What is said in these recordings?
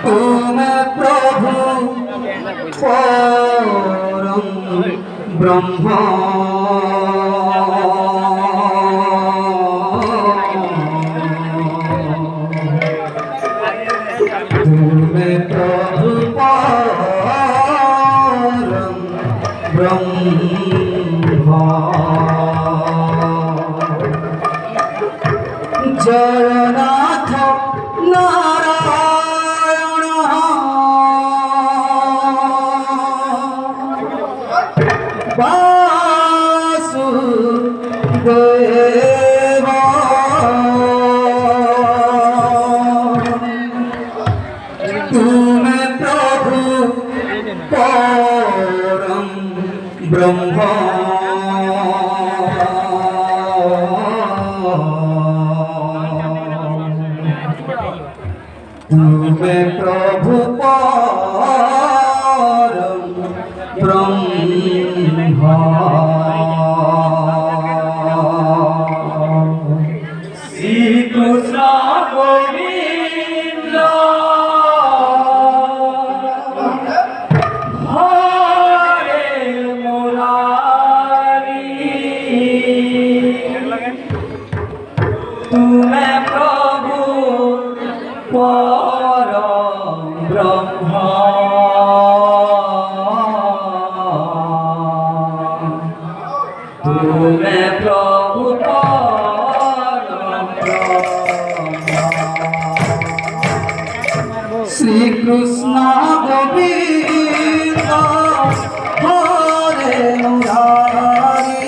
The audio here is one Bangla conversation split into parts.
তুমি প্রভু পরম ব্রহ্ম তুমি প্রভু পরম ব্রহ্ম জগন্নাথ নারায়ণ বাসুদেব তুমি প্রভু পরম ব্রহ্ম তুমি প্রভু পরম ব্রহ্ম শ্রীকৃষ্ণ গোবিন্দ হরে মুরারি তুমি প্রভু পরম ব্রহ্ম তুমি প্রভু পরম ব্রহ্ম শ্রীকৃষ্ণ গোবিন্দ হরে মুরারি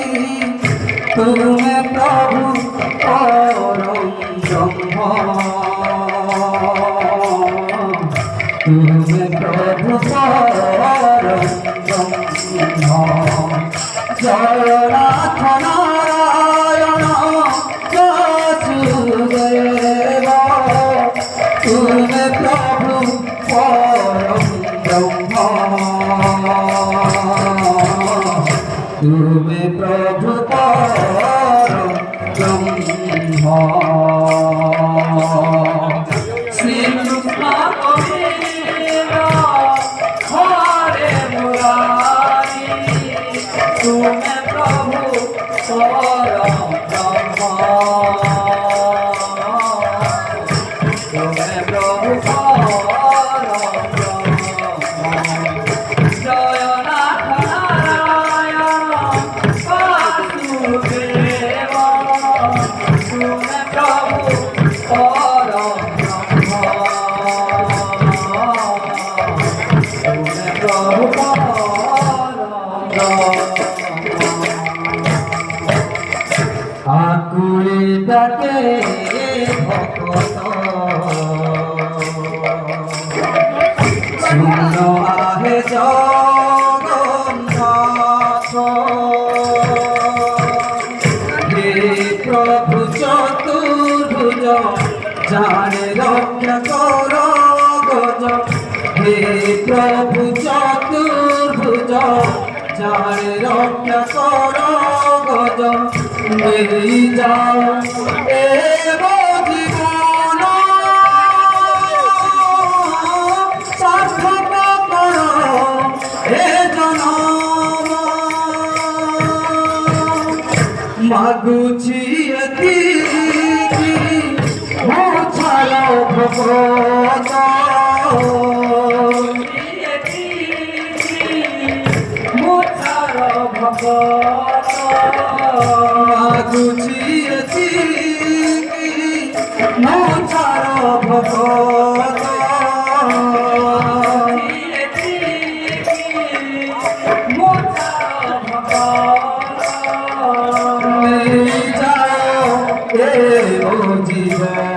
তুমি প্রভু পরম ব্রহ্ম তুমি প্রভু পরম ব্রহ্ম জগন্নাথ নারায়ণ বাসুদেব তুমি প্রভু পরম ব্রহ্ম তুমি প্রভু পরম ব্রহ্ম শ্রীকৃষ্ণ গোবিন্দ হরে মুরারি তুমি প্রভু পরম ব্রহ্ম তুমি প্রভু পরম ব্রহ্ম জগন্নাথ নারায়ণ বাসুদেব তুমি প্রভু পরম ব্রহ্ম তুমি প্রভু পরম আকুলি ডাকে ভক্ত শূন্য আহে জগন্নাথ হে প্রভু চতুর্ভুজ জানে রক্ষা কর গজ হে প্রভু চতুর্ভুজ জানে রক্ষা কর গজ মেরি যাও এব জীবন সার্থক কর হে জনম মাগুছি এতিকি মোছাল ভগত মোছাল ভগত মাগুছি এতিকি মোছাল ভগত জীবন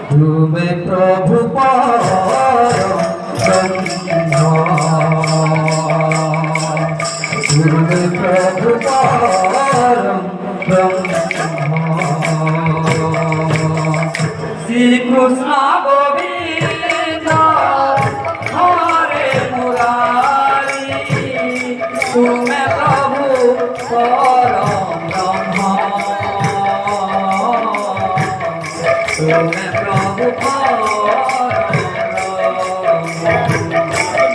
তুমি প্রভু পরম তুমি প্রভু পরম শ্রীকৃষ্ণ গোবিন্দ হরে মুরারি তুমি প্রভু পরম ব্রহ্ম ତୁମେ ପ୍ରଭୁ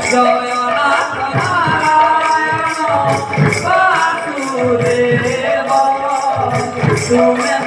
ଜୟନାଥ ନାରାୟଣ ବାସୁଦେବ ତୁମେ